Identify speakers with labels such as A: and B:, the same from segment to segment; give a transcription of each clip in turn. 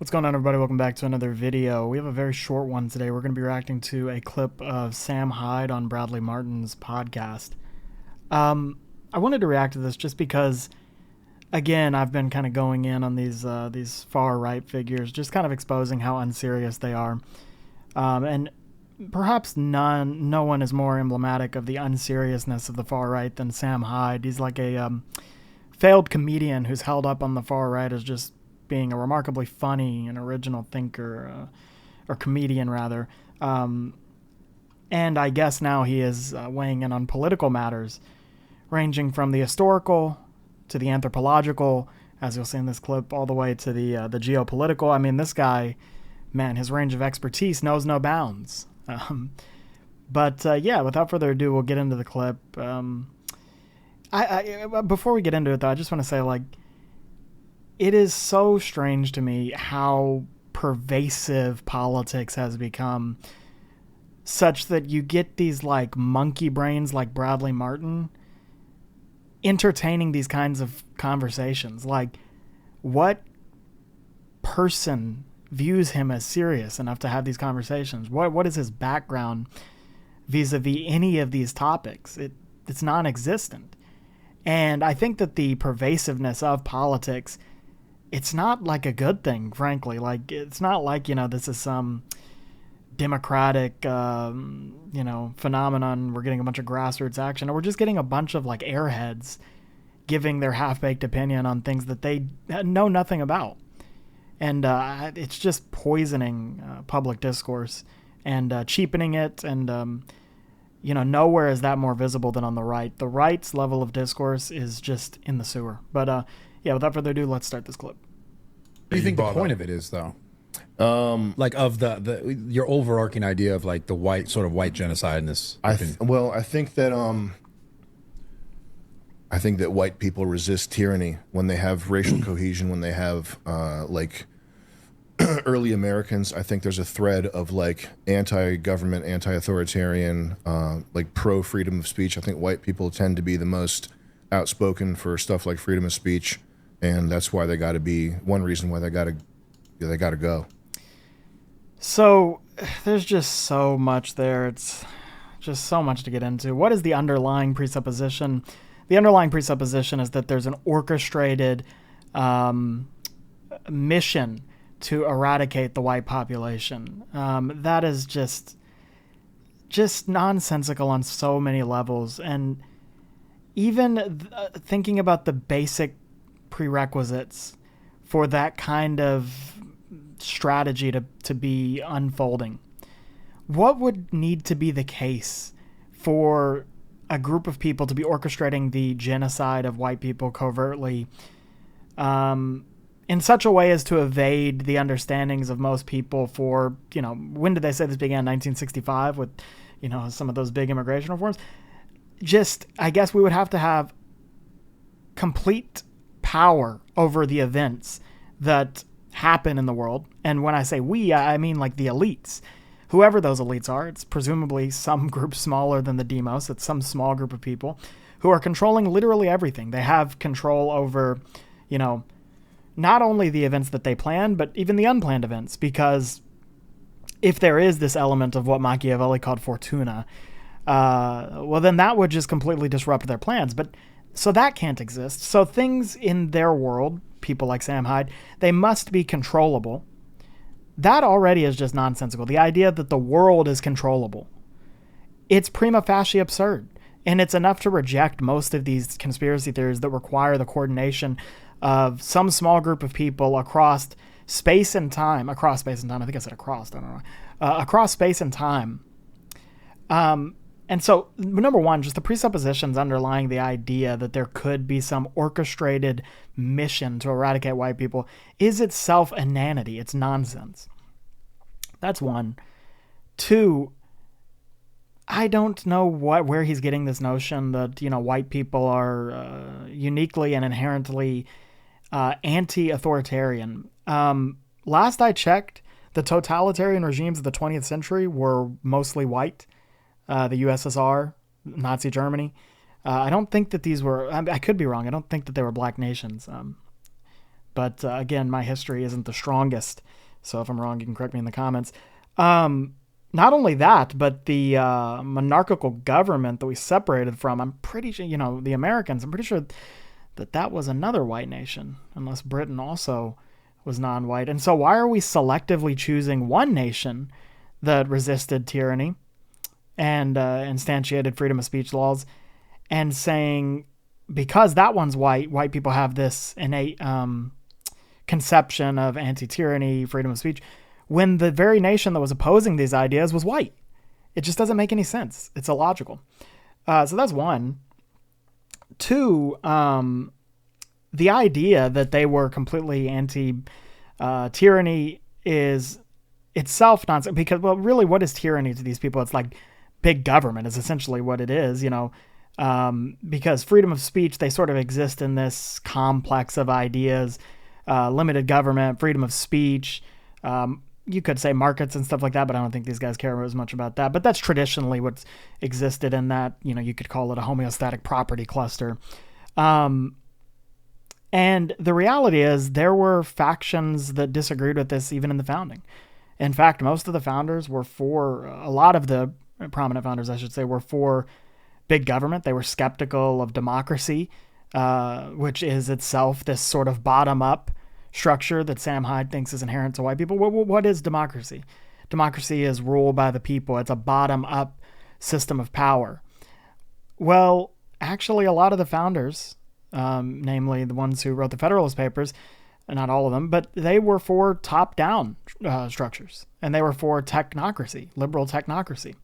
A: What's going on, everybody? Welcome back to another video. We have a very short one today. We're going to be reacting to a clip of Sam Hyde on Bradley Martin's podcast. I wanted to react to this just because, again, I've been kind of going in on these far-right figures, just kind of exposing how unserious they are. And perhaps no one is more emblematic of the unseriousness of the far-right than Sam Hyde. He's like a failed comedian who's held up on the far-right as just being a remarkably funny and original thinker, or comedian rather. And I guess now he is weighing in on political matters, ranging from the historical to the anthropological, as you'll see in this clip, all the way to the geopolitical. I mean, this guy, man, his range of expertise knows no bounds. Yeah, without further ado, we'll get into the clip. Before we get into it, though, I just want to say, like, it is so strange to me how pervasive politics has become, such that you get these like monkey brains like Bradley Martin entertaining these kinds of conversations. Like, what person views him as serious enough to have these conversations? What is his background vis-a-vis any of these topics? It's non-existent. And I think that the pervasiveness of politics, it's not like a good thing, frankly. Like, it's not like, this is some democratic, phenomenon. We're getting a bunch of grassroots action, or we're just getting a bunch of like airheads giving their half-baked opinion on things that they know nothing about. And it's just poisoning public discourse and cheapening it. And, nowhere is that more visible than on the right. The right's level of discourse is just in the sewer. But, yeah, without further ado, let's start this clip.
B: What do you think the point of it is, though? Like, of your overarching idea of like the white genocide in this.
C: I think that white people resist tyranny when they have racial cohesion, when they have early Americans. I think there's a thread of like anti-government, anti-authoritarian, like pro-freedom of speech. I think white people tend to be the most outspoken for stuff like freedom of speech, and that's why they got to be one reason why they got to go.
A: So there's just so much there. It's just so much to get into. What is the underlying presupposition? The underlying presupposition is that there's an orchestrated mission to eradicate the white population. That is just nonsensical on so many levels. And even thinking about the basic prerequisites for that kind of strategy to be unfolding, what would need to be the case for a group of people to be orchestrating the genocide of white people covertly, in such a way as to evade the understandings of most people for, when did they say this began? 1965 with, some of those big immigration reforms. Just, I guess we would have to have complete power over the events that happen in the world. And when I say we, I mean like the elites. Whoever those elites are, it's presumably some group smaller than the demos. It's some small group of people who are controlling literally everything. They have control over, not only the events that they plan, but even the unplanned events. Because if there is this element of what Machiavelli called fortuna, well, then that would just completely disrupt their plans. But so that can't exist. So things in their world, people like Sam Hyde, they must be controllable. That already is just nonsensical. The idea that the world is controllable, it's prima facie absurd. And it's enough to reject most of these conspiracy theories that require the coordination of some small group of people across space and time. Across space and time. I think I said across. I don't know. Across space and time. And so, number one, just the presuppositions underlying the idea that there could be some orchestrated mission to eradicate white people is itself inanity. It's nonsense. That's one. Two, I don't know where he's getting this notion that, white people are uniquely and inherently anti-authoritarian. Last I checked, the totalitarian regimes of the 20th century were mostly white. The USSR, Nazi Germany. I don't think that these were, I could be wrong. I don't think that they were black nations. But again, my history isn't the strongest. So if I'm wrong, you can correct me in the comments. Not only that, but the monarchical government that we separated from, I'm pretty sure, the Americans, I'm pretty sure that was another white nation, unless Britain also was non-white. And so why are we selectively choosing one nation that resisted tyranny and instantiated freedom of speech laws and saying, because that one's white people have this innate conception of anti-tyranny, freedom of speech, when the very nation that was opposing these ideas was white? It just doesn't make any sense. It's illogical. So that's one. Two, the idea that they were completely anti-tyranny is itself nonsense, because, well, really, what is tyranny to these people? It's like big government is essentially what it is, because freedom of speech, they sort of exist in this complex of ideas, limited government, freedom of speech, you could say markets and stuff like that, but I don't think these guys care as much about that. But that's traditionally what's existed in that, you could call it a homeostatic property cluster. And the reality is there were factions that disagreed with this even in the founding. In fact, most of the founders were for, a lot of the prominent founders, I should say, were for big government. They were skeptical of democracy, which is itself this sort of bottom-up structure that Sam Hyde thinks is inherent to white people. What is democracy? Democracy is rule by the people. It's a bottom-up system of power. Well, actually, a lot of the founders, namely the ones who wrote the Federalist Papers, not all of them, but they were for top-down structures, and they were for technocracy, liberal technocracy.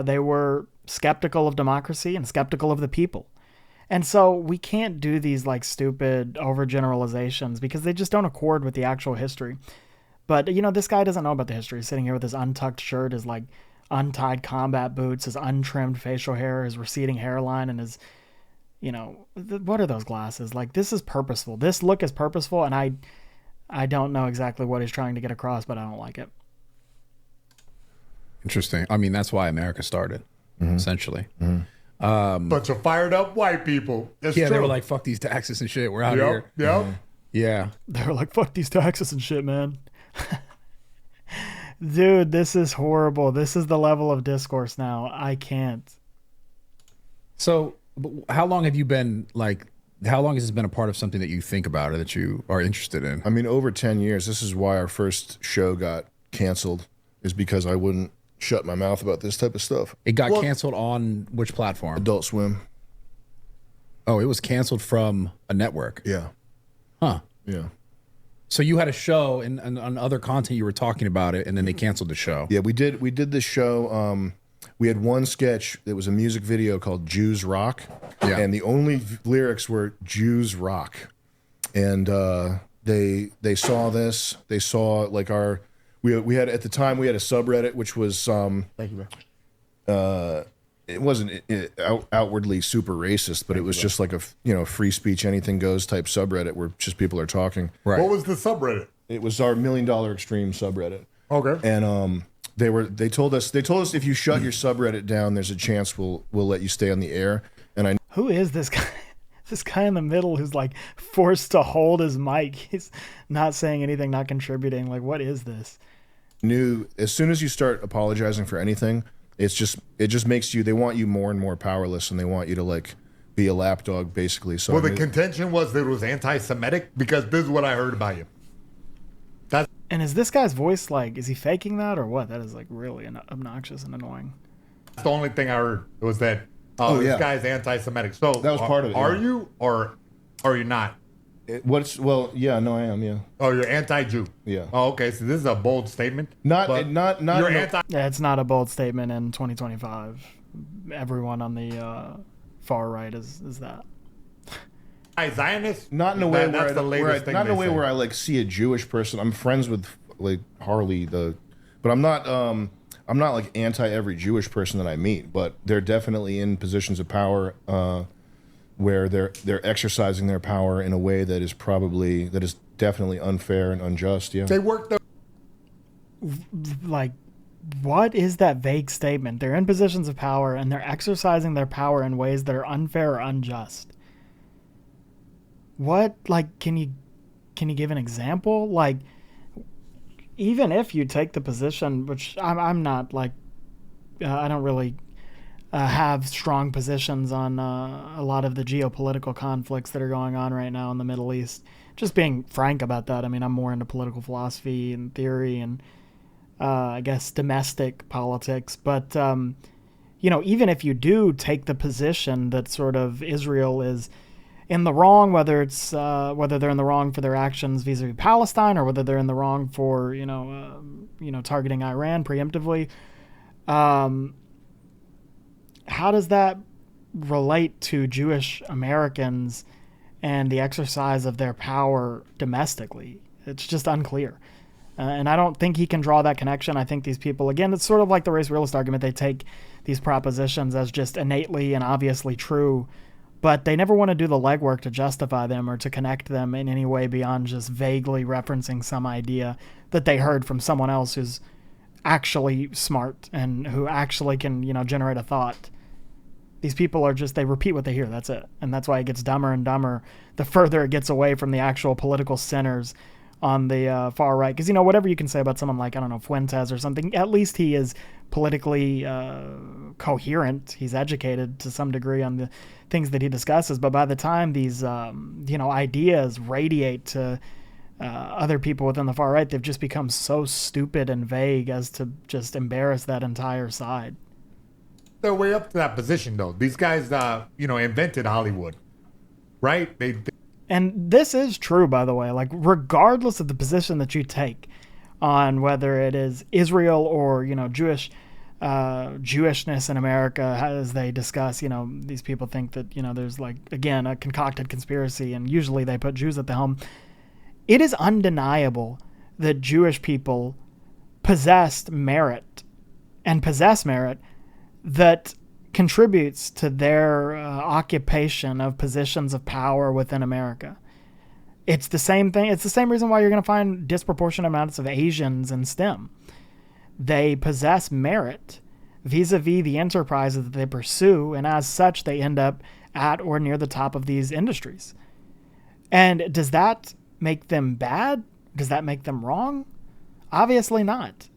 A: They were skeptical of democracy and skeptical of the people. And so we can't do these like stupid overgeneralizations because they just don't accord with the actual history. But, this guy doesn't know about the history. He's sitting here with his untucked shirt, his like untied combat boots, his untrimmed facial hair, his receding hairline, and his, what are those glasses? Like, this is purposeful. This look is purposeful, and I don't know exactly what he's trying to get across, but I don't like it.
B: Interesting. I mean, that's why America started, essentially. Mm-hmm.
D: Bunch of fired up white people. That's
B: true. They
D: true.
B: were like, fuck these taxes and shit. We're out here.
D: Yep.
B: Yeah.
A: They were like, fuck these taxes and shit, man. Dude, this is horrible. This is the level of discourse now. I can't.
B: So how long have you been how long has this been a part of something that you think about or that you are interested in?
C: I mean, over 10 years. This is why our first show got canceled, is because I wouldn't shut my mouth about this type of stuff.
B: It got canceled on which platform?
C: Adult Swim.
B: Oh, it was canceled from a network.
C: Yeah.
B: Huh.
C: Yeah.
B: So you had a show and on other content you were talking about it, and then they canceled the show.
C: Yeah, we did this show. We had one sketch. It was a music video called Jews Rock. Yeah. And the only lyrics were Jews Rock. And they saw this. They saw like our... We had at the time we had a subreddit which was thank you, bro. It wasn't outwardly super racist, but it was just like a free speech anything goes type subreddit where just people are talking.
D: Right. What was the subreddit?
C: It was our $1 Million Extreme subreddit.
D: Okay.
C: And they told us if you shut your subreddit down, there's a chance we'll let you stay on the air. And
A: who is this guy? This guy in the middle who's like forced to hold his mic. He's not saying anything, not contributing. Like, what is this?
C: Knew as soon as you start apologizing for anything, it just makes you. They want you more and more powerless, and they want you to like be a lapdog, basically. So
D: the contention was that it was anti-Semitic, because this is what I heard about you.
A: And is this guy's voice like? Is he faking that or what? That is like really obnoxious and annoying.
D: That's the only thing I heard was that. This guy's anti-Semitic. So
C: that was part of it.
D: Are you or are you not?
C: I am. Yeah.
D: Oh, you're anti-Jew.
C: Yeah.
D: Oh, okay. So this is a bold statement.
C: Not.
D: You're anti.
A: Yeah, it's not a bold statement in 2025. Everyone on the far right is that.
D: Zionist.
C: Not in a way
D: where
C: I like see a Jewish person. I'm friends with like Harley but I'm not like anti every Jewish person that I meet, but they're definitely in positions of power where they're exercising their power in a way that is definitely unfair and unjust. Yeah.
D: They work
A: like, what is that vague statement? They're in positions of power and they're exercising their power in ways that are unfair or unjust. What, like, can you can you give an example? Like, even if you take the position, which I'm not like, I don't really have strong positions on a lot of the geopolitical conflicts that are going on right now in the Middle East. Just being frank about that. I mean, I'm more into political philosophy and theory and I guess domestic politics. But, even if you do take the position that sort of Israel is in the wrong, whether they're in the wrong for their actions vis-a-vis Palestine or whether they're in the wrong for, targeting Iran preemptively, how does that relate to Jewish Americans and the exercise of their power domestically? It's just unclear. And I don't think he can draw that connection. I think these people, again, it's sort of like the race realist argument. They take these propositions as just innately and obviously true, but they never want to do the legwork to justify them or to connect them in any way beyond just vaguely referencing some idea that they heard from someone else who's actually smart and who actually can, generate a thought. These people are just, they repeat what they hear. That's it. And that's why it gets dumber and dumber the further it gets away from the actual political centers on the far right. Because, whatever you can say about someone like, I don't know, Fuentes or something, at least he is politically coherent. He's educated to some degree on the things that he discusses. But by the time these, ideas radiate to other people within the far right, they've just become so stupid and vague as to just embarrass that entire side.
D: Their way up to that position, though. These guys, invented Hollywood, right?
A: And this is true, by the way. Like, regardless of the position that you take on whether it is Israel or, Jewishness in America, as they discuss, these people think that, there's like, again, a concocted conspiracy, and usually they put Jews at the helm. It is undeniable that Jewish people possess merit that contributes to their occupation of positions of power within America. It's the same thing. It's the same reason why you're going to find disproportionate amounts of Asians in STEM. They possess merit vis-a-vis the enterprises that they pursue, and as such, they end up at or near the top of these industries. And does that make them bad? Does that make them wrong? Obviously not.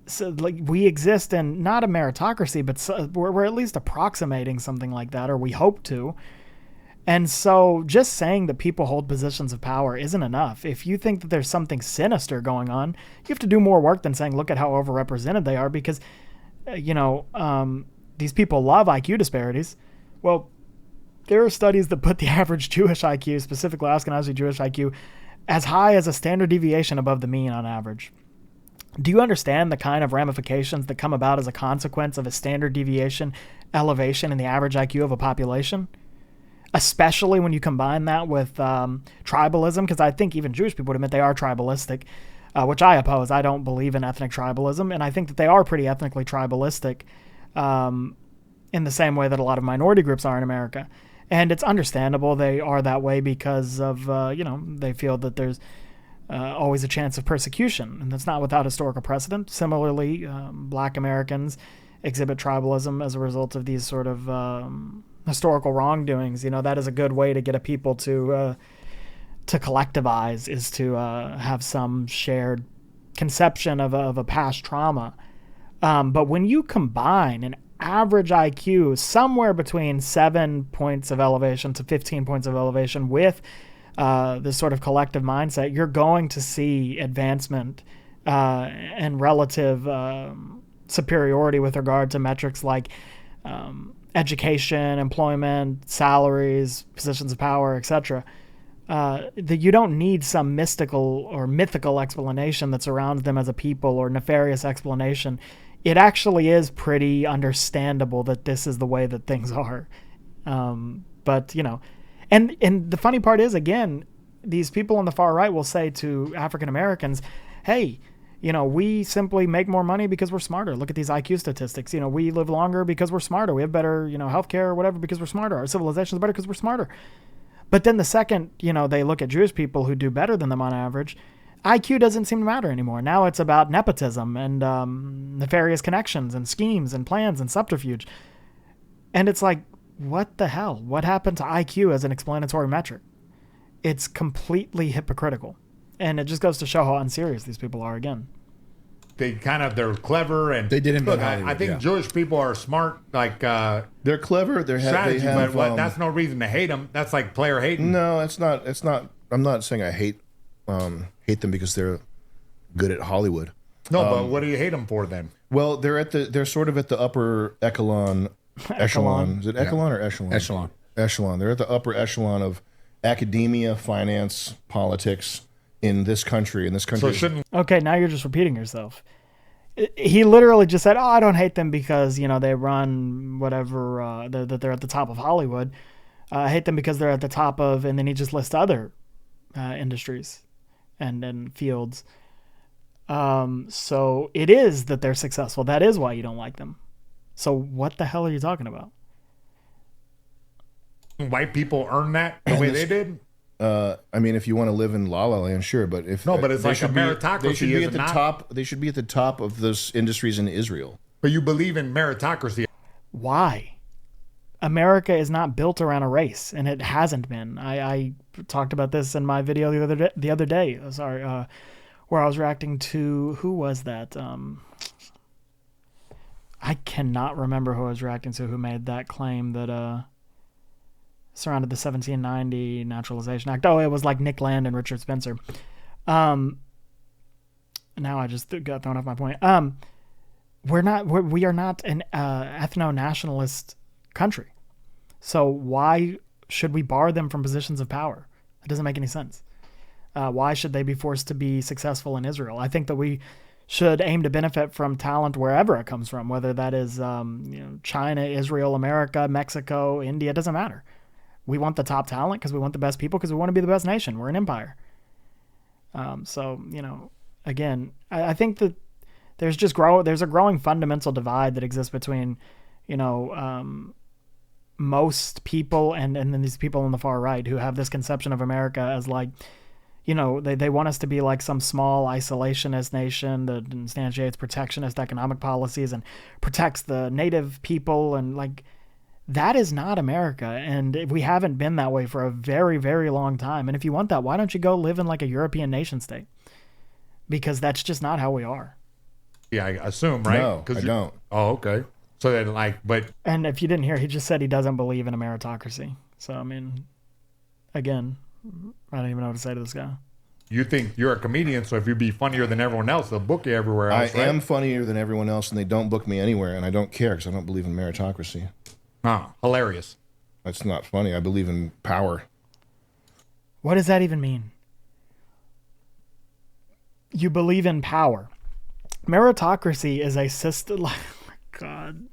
A: So, like, we exist in not a meritocracy, but we're at least approximating something like that, or we hope to. And so just saying that people hold positions of power isn't enough. If you think that there's something sinister going on, you have to do more work than saying, look at how overrepresented they are, because, these people love IQ disparities. Well, there are studies that put the average Jewish IQ, specifically Ashkenazi Jewish IQ, as high as a standard deviation above the mean on average. Do you understand the kind of ramifications that come about as a consequence of a standard deviation elevation in the average IQ of a population? Especially when you combine that with tribalism, because I think even Jewish people would admit they are tribalistic, which I oppose. I don't believe in ethnic tribalism, and I think that they are pretty ethnically tribalistic in the same way that a lot of minority groups are in America. And it's understandable they are that way because of, they feel that there's always a chance of persecution, and that's not without historical precedent. Similarly, Black Americans exhibit tribalism as a result of these sort of historical wrongdoings. That is a good way to get a people to collectivize, is to have some shared conception of a past trauma. But when you combine an average IQ somewhere between 7 points of elevation to 15 points of elevation with this sort of collective mindset, you're going to see advancement and relative superiority with regard to metrics like education, employment, salaries, positions of power, etc. That you don't need some mystical or mythical explanation that surrounds them as a people, or nefarious explanation. It actually is pretty understandable that this is the way that things are. But and the funny part is, again, these people on the far right will say to African Americans, hey, we simply make more money because we're smarter. Look at these IQ statistics. We live longer because we're smarter. We have better, healthcare or whatever because we're smarter. Our civilization is better because we're smarter. But then the second, they look at Jewish people who do better than them on average, IQ doesn't seem to matter anymore. Now it's about nepotism and nefarious connections and schemes and plans and subterfuge. And it's like, what the hell? What happened to IQ as an explanatory metric? it's completely hypocritical. And it just goes to show how unserious these people are again.
D: They're clever, and
B: they didn't.
D: Look, I think Jewish people are smart. Like
C: they're clever.
D: Strategy, but that's no reason to hate them. That's like player hating.
C: No, it's not. It's not. I'm not saying I hate them because they're good at Hollywood.
D: No, but what do you hate them for then?
C: Well, they're sort of at the upper echelon. Is it echelon or echelon?
B: Echelon.
C: Echelon. They're at the upper echelon of academia, finance, politics in this country.
D: So shouldn't.
A: Okay, now you're just repeating yourself. He literally just said, "Oh, I don't hate them because they run whatever that they're at the top of Hollywood. I hate them because they're at the top of," and then he just lists other industries and fields. So it is that they're successful. That is why you don't like them. So what the hell are you talking about?
D: White people earn that the way they did?
C: I mean, if you want to live in La La Land, sure, but if
D: but it's like a meritocracy.
C: They should be at the top. They should be at the top of those industries in Israel.
D: But you believe in meritocracy?
A: Why? America is not built around a race, and it hasn't been. I talked about this in my video the other day. Sorry, where I was reacting to, who was that? I cannot remember who I was reacting to who made that claim that surrounded the 1790 Naturalization Act. Oh, it was like Nick Land and Richard Spencer. Now I just got thrown off my point. We are not an ethno-nationalist country. So why should we bar them from positions of power? It doesn't make any sense. Why should they be forced to be successful in Israel? I think that we should aim to benefit from talent wherever it comes from, whether that is China, Israel, America, Mexico, India. It doesn't matter. We want the top talent because we want the best people because we want to be the best nation. We're an empire. Again, I think that there's a growing fundamental divide that exists between, most people and then these people on the far right who have this conception of America as like, they want us to be like some small isolationist nation that instantiates protectionist economic policies and protects the native people. And like, that is not America. And we haven't been that way for a very, very long time. And if you want that, why don't you go live in like a European nation state? Because that's just not how we are.
D: Yeah, I assume, right?
C: No, I don't.
D: Oh, okay. So then
A: and if you didn't hear, he just said he doesn't believe in a meritocracy. So, I mean, again, I don't even know what to say to this guy.
D: You think you're a comedian, so if you be funnier than everyone else, they'll book you everywhere else,
C: I am funnier than everyone else, and they don't book me anywhere, and I don't care because I don't believe in meritocracy.
D: Oh, hilarious.
C: That's not funny. I believe in power.
A: What does that even mean? You believe in power. Meritocracy is a system. Oh my God.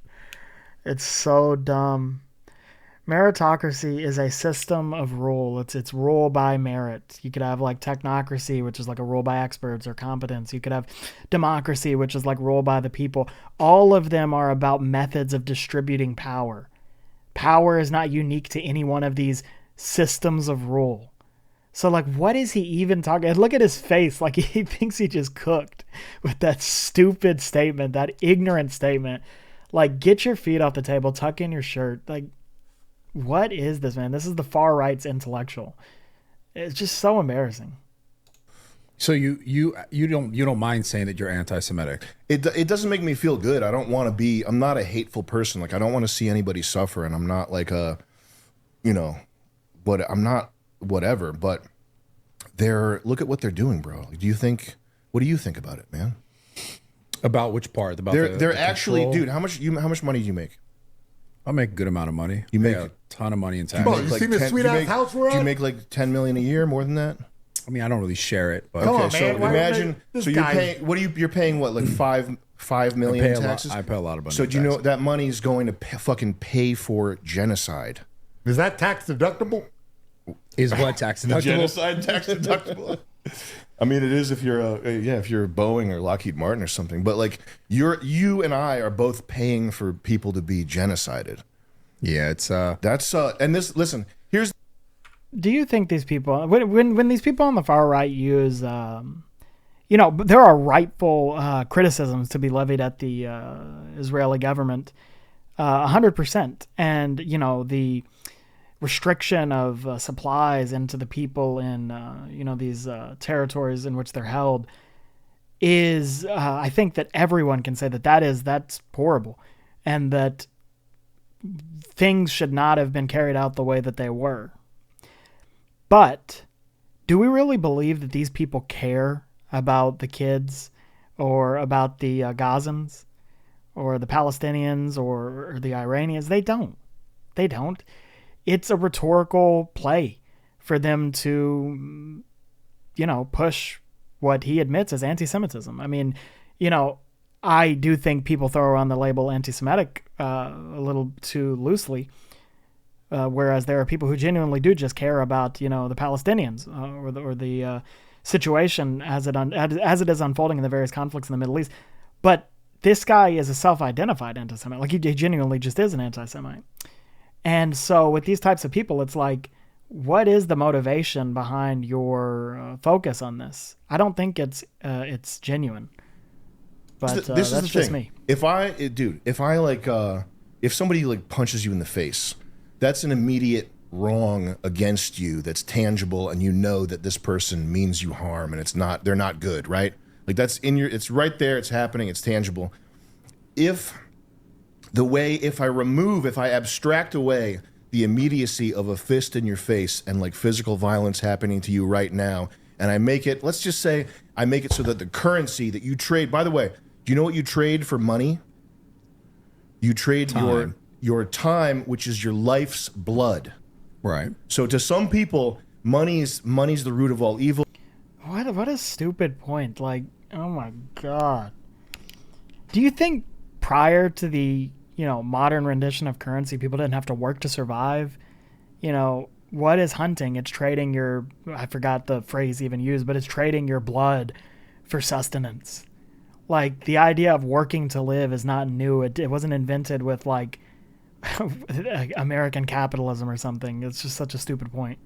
A: It's so dumb. Meritocracy is a system of rule. It's rule by merit. You could have like technocracy, which is like a rule by experts or competence. You could have democracy, which is like rule by the people. All of them are about methods of distributing power. Power is not unique to any one of these systems of rule. So like, what is he even talking? Look at his face. Like he thinks he just cooked with that stupid statement, that ignorant statement. Like, get your feet off the table, tuck in your shirt. Like, what is this, man? This is the far right's intellectual. It's just so embarrassing.
B: So you don't mind saying that you're anti-Semitic?
C: It doesn't make me feel good. I don't want to be. I'm not a hateful person. Like I don't want to see anybody suffer, and I'm not like a, but I'm not whatever. But look at what they're doing, bro. What do you think about it, man?
B: About which part? About
C: they're actually, control? Dude. How much money do you make?
B: I make a good amount of money.
C: You make
B: a ton of money in taxes.
D: You seen this sweet ass house we're at?
C: Do you make like $10 million a year? More than that?
B: I mean, I don't really share it. But
D: Come on,
C: so
D: man.
C: imagine. So you're paying. You're paying what, like $5 million in taxes?
B: I pay a lot of money.
C: So do you know that money is going to fucking pay for genocide?
D: Is that tax deductible?
B: Is what tax deductible?
C: Genocide tax deductible. I mean, it is if you're Boeing or Lockheed Martin or something. But like you and I are both paying for people to be genocided.
B: Yeah, it's
C: that's and this. Listen, here's.
A: Do you think these people, when these people on the far right use, there are rightful criticisms to be levied at the Israeli government, 100%, and restriction of supplies into the people in these territories in which they're held is I think that everyone can say that's horrible, and that things should not have been carried out the way that they were. But do we really believe that these people care about the kids or about the Gazans or the Palestinians or the Iranians? They don't. It's a rhetorical play for them to, push what he admits as anti-Semitism. I mean, I do think people throw around the label anti-Semitic a little too loosely, whereas there are people who genuinely do just care about, the Palestinians or the situation as it is unfolding in the various conflicts in the Middle East. But this guy is a self-identified anti-Semite. Like, he genuinely just is an anti-Semite. And so with these types of people, it's like, what is the motivation behind your focus on this? I don't think it's genuine. But
C: this
A: that's
C: is
A: just me.
C: If somebody like punches you in the face, that's an immediate wrong against you that's tangible, and you know that this person means you harm, and they're not good, right? Like, that's it's right there, it's happening, it's tangible. If I abstract away the immediacy of a fist in your face and like physical violence happening to you right now, and I make it, let's just say I make it so that the currency that you trade, by the way, do you know what you trade for money? You trade
B: time.
C: your time, which is your life's blood.
B: Right.
C: So to some people, money's the root of all evil.
A: What a stupid point. Like, oh my God. Do you think prior to the, modern rendition of currency, people didn't have to work to survive? What is hunting? It's trading I forgot the phrase even used, but it's trading your blood for sustenance. Like, the idea of working to live is not new. It wasn't invented with like American capitalism or something. It's just such a stupid point.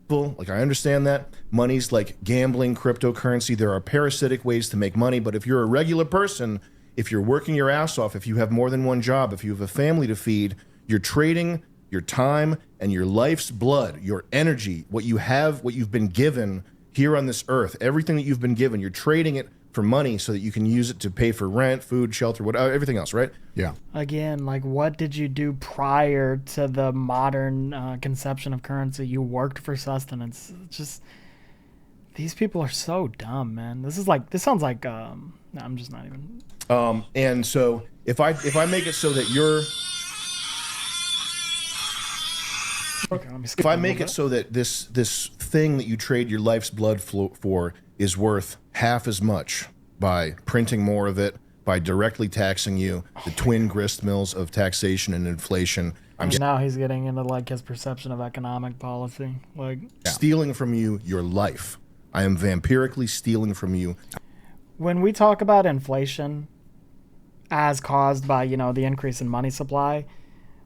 C: Like, I understand that money's like gambling, cryptocurrency. There are parasitic ways to make money, but if you're a regular person, if you're working your ass off, if you have more than one job, if you have a family to feed, you're trading your time and your life's blood, your energy, what you've been given here on this earth, everything that you've been given, you're trading it for money so that you can use it to pay for rent, food, shelter, whatever, everything else, right?
B: Yeah.
A: Again, like, what did you do prior to the modern conception of currency? You worked for sustenance. It's just, these people are so dumb, man. This sounds like, no, I'm just not even.
C: And so if I make it so that if I make it so that this thing that you trade your life's blood for is worth half as much by printing more of it, by directly taxing you, the twin grist mills of taxation and inflation.
A: Now he's getting into like his perception of economic policy, like
C: stealing from you your life. I am vampirically stealing from you.
A: When we talk about inflation as caused by, the increase in money supply,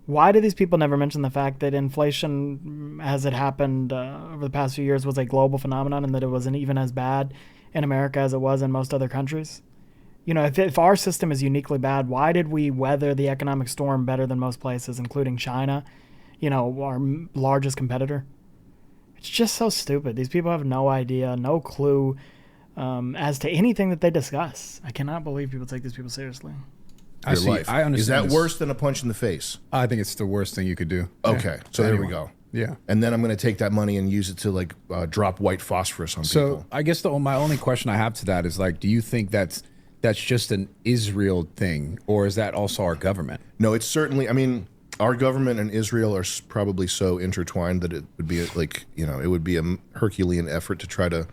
A: why do these people never mention the fact that inflation, as it happened over the past few years, was a global phenomenon, and that it wasn't even as bad in America as it was in most other countries? If our system is uniquely bad, why did we weather the economic storm better than most places, including China, our largest competitor? It's just so stupid. These people have no idea, no clue as to anything that they discuss. I cannot believe people take these people seriously.
C: I understand. Is that worse than a punch in the face?
B: I think it's the worst thing you could do.
C: Okay, yeah. So there we go.
B: Yeah.
C: And then I'm going to take that money and use it to like drop white phosphorus on people.
B: So I guess my only question I have to that is like, do you think that's just an Israel thing, or is that also our government?
C: No, it's certainly, I mean, our government and Israel are probably so intertwined that it would be like, it would be a Herculean effort to try to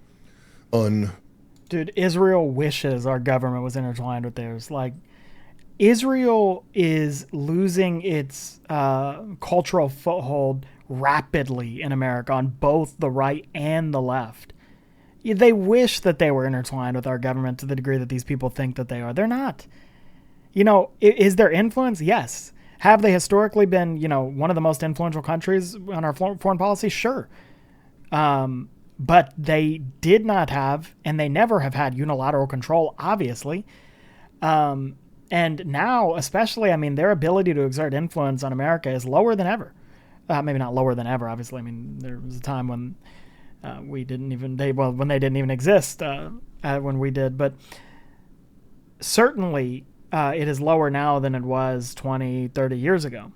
A: Dude, Israel wishes our government was intertwined with theirs. Like, Israel is losing its cultural foothold rapidly in America on both the right and the left. They wish that they were intertwined with our government to the degree that these people think that they are. They're not. Is there influence? Yes. Have they historically been, one of the most influential countries on our foreign policy? Sure. But they did not have, and they never have had unilateral control, obviously. And now, especially, their ability to exert influence on America is lower than ever. maybe not lower than ever, obviously. I mean, there was a time when when they didn't even exist when we did, but certainly it is lower now than it was 20, 30 years ago.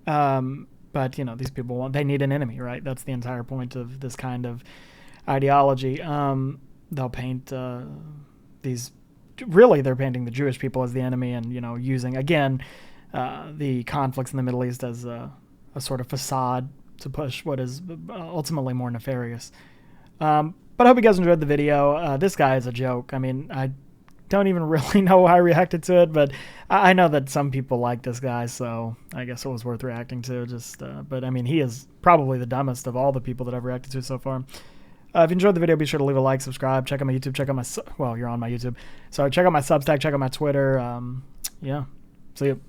A: But, these people they need an enemy, right? That's the entire point of this kind of ideology. They'll paint they're painting the Jewish people as the enemy and, using, again, the conflicts in the Middle East as a sort of facade to push what is ultimately more nefarious. But I hope you guys enjoyed the video. This guy is a joke. I mean, I don't even really know how I reacted to it, but I know that some people like this guy, so I guess it was worth reacting to. But I mean, he is probably the dumbest of all the people that I've reacted to so far. If you enjoyed the video, be sure to leave a like, subscribe, check out my YouTube, check out my, well, you're on my YouTube. So check out my Substack, check out my Twitter. Yeah, see you.